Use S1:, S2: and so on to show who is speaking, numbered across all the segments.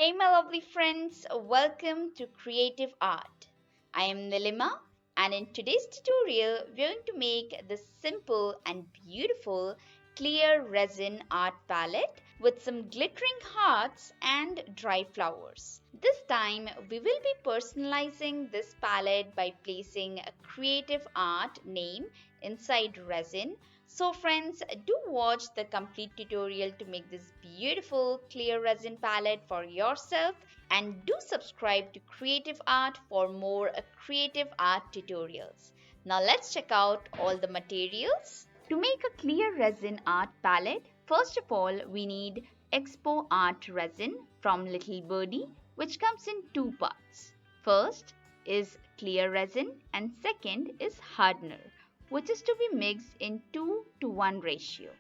S1: Hey, my lovely friends, welcome to Creative Art. I am Nilima, and in today's tutorial, we're going to make this simple and beautiful clear resin art palette with some glittering hearts and dry flowers. This time, we will be personalizing this palette by placing a creative art name inside resin. So friends, do watch the complete tutorial to make this beautiful clear resin palette for yourself, and do subscribe to Creative Art for more creative art tutorials. Now let's check out all the materials. To make a clear resin art palette, first of all we need Expo Art resin from Little Birdie, which comes in two parts. First is clear resin and second is hardener, which is to be mixed in 2:1 ratio.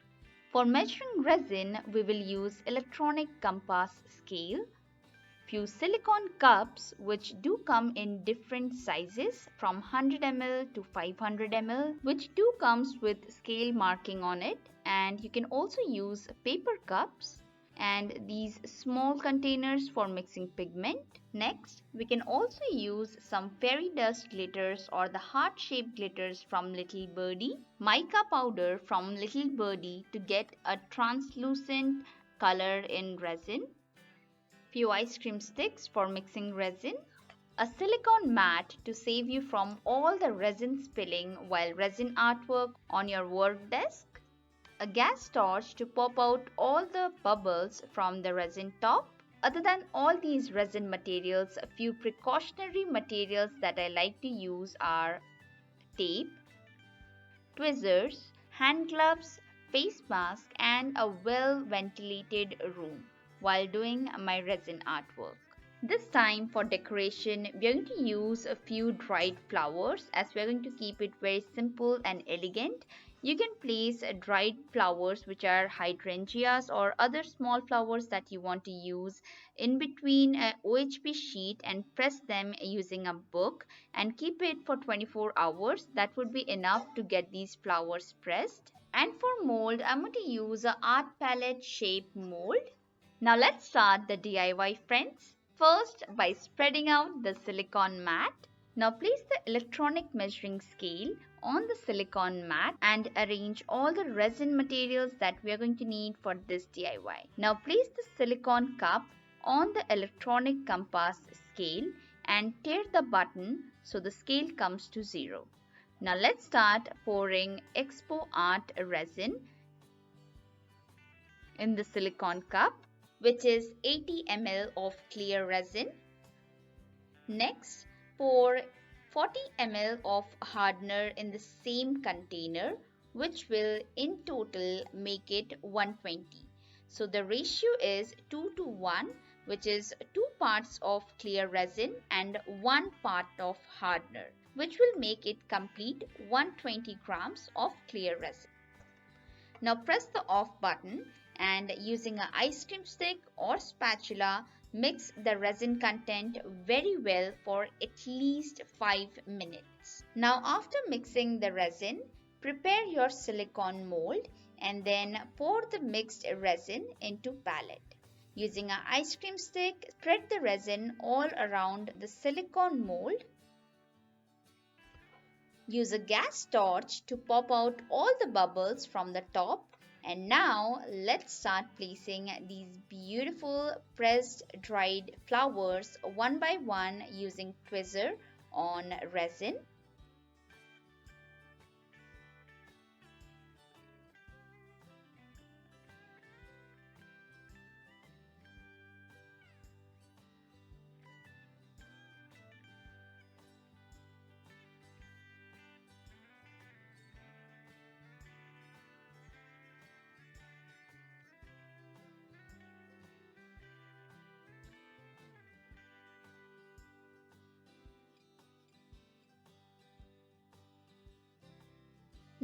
S1: For measuring resin, we will use electronic compass scale, few silicone cups which do come in different sizes from 100 ml to 500 ml, which do comes with scale marking on it, and you can also use paper cups and these small containers for mixing pigment. Next, we can also use some fairy dust glitters or the heart-shaped glitters from Little Birdie, mica powder from Little Birdie to get a translucent color in resin, few ice cream sticks for mixing resin, a silicone mat to save you from all the resin spilling while resin artwork on your work desk, a gas torch to pop out all the bubbles from the resin top. Other than all these resin materials, a few precautionary materials that I like to use are tape, tweezers, hand gloves, face mask, and a well ventilated room while doing my resin artwork. This time for decoration, we are going to use a few dried flowers as we are going to keep it very simple and elegant. You can place dried flowers which are hydrangeas or other small flowers that you want to use in between a OHP sheet and press them using a book and keep it for 24 hours. That would be enough to get these flowers pressed. And for mold, I'm going to use a art palette shape mold. Now let's start the DIY, friends. First, by spreading out the silicone mat. Now place the electronic measuring scale on the silicone mat and arrange all the resin materials that we are going to need for this DIY. Now place the silicone cup on the electronic compass scale and tear the button so the scale comes to 0. Now let's start pouring Expo Art resin in the silicone cup, which is 80 ml of clear resin. Next, pour 40 ml of hardener in the same container, which will in total make it 120. So the ratio is 2:1, which is 2 parts of clear resin and 1 part of hardener, which will make it complete 120 grams of clear resin. Now press the off button and using an ice cream stick or spatula, mix the resin content very well for at least 5 minutes. Now after mixing the resin, prepare your silicone mold and then pour the mixed resin into palette. Using an ice cream stick, spread the resin all around the silicone mold. Use a gas torch to pop out all the bubbles from the top. And now let's start placing these beautiful pressed dried flowers one by one using tweezer on resin.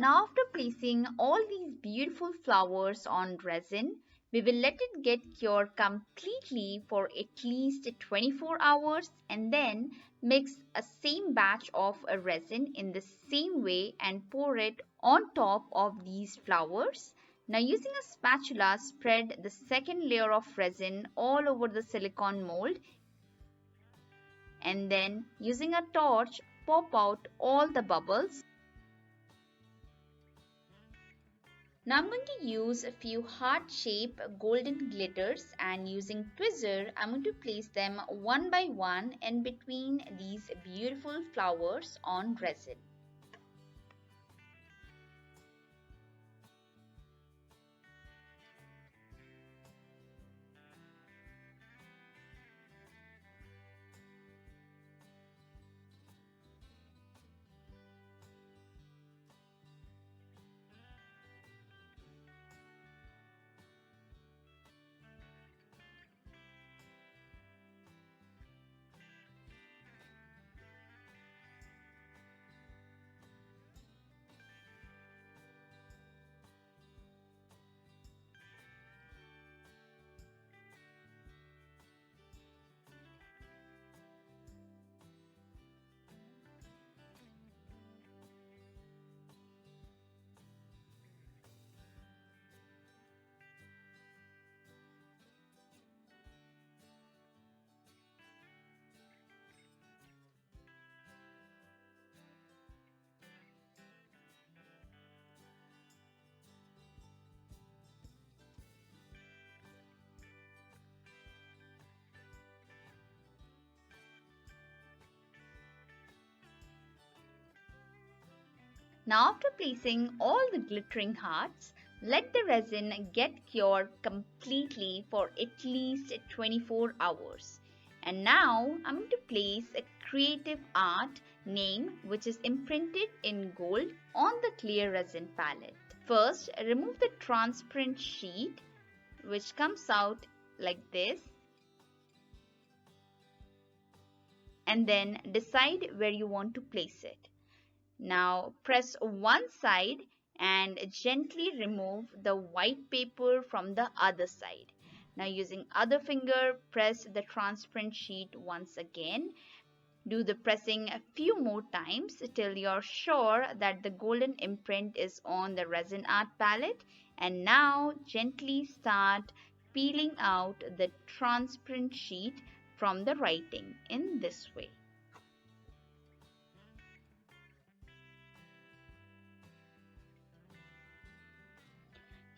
S1: Now after placing all these beautiful flowers on resin, we will let it get cured completely for at least 24 hours and then mix a same batch of a resin in the same way and pour it on top of these flowers. Now using a spatula, spread the second layer of resin all over the silicone mold, and then using a torch, pop out all the bubbles. Now I'm going to use a few heart-shaped golden glitters, and using tweezer I'm going to place them one by one in between these beautiful flowers on resin. Now after placing all the glittering hearts, let the resin get cured completely for at least 24 hours. And now I'm going to place a creative art name which is imprinted in gold on the clear resin palette. First, remove the transparent sheet which comes out like this, and then decide where you want to place it. Now press one side and gently remove the white paper from the other side. Now using other finger, press the transparent sheet once again. Do the pressing a few more times till you're sure that the golden imprint is on the resin art palette, and now gently start peeling out the transparent sheet from the writing in this way.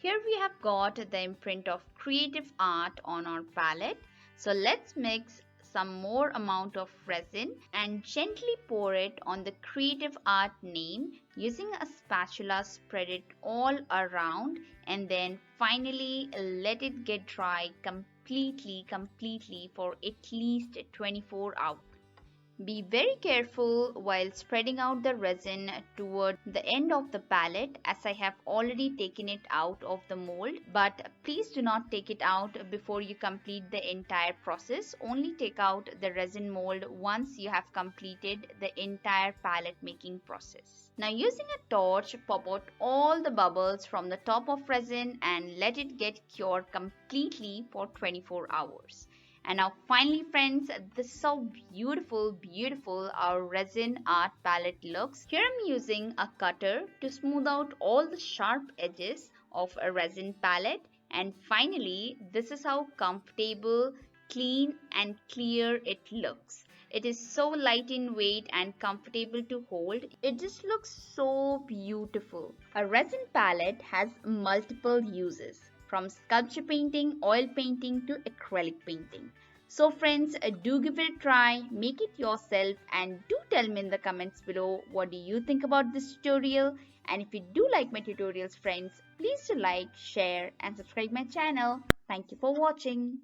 S1: Here we have got the imprint of creative art on our palette. So let's mix some more amount of resin and gently pour it on the creative art name. Using a spatula, spread it all around, and then finally let it get dry completely for at least 24 hours. Be very careful while spreading out the resin toward the end of the palette, as I have already taken it out of the mold, but please do not take it out before you complete the entire process. Only take out the resin mold once you have completed the entire palette making process. Now using a torch, pop out all the bubbles from the top of resin and let it get cured completely for 24 hours. And now finally friends, this is how beautiful our resin art palette looks. Here I'm using a cutter to smooth out all the sharp edges of a resin palette, and finally this is how comfortable, clean and clear it looks. It is so light in weight and comfortable to hold. It just looks so beautiful. A resin palette has multiple uses, from sculpture painting, oil painting to acrylic painting. So friends, do give it a try, make it yourself, and do tell me in the comments below what do you think about this tutorial. And if you do like my tutorials friends, please do like, share and subscribe my channel. Thank you for watching.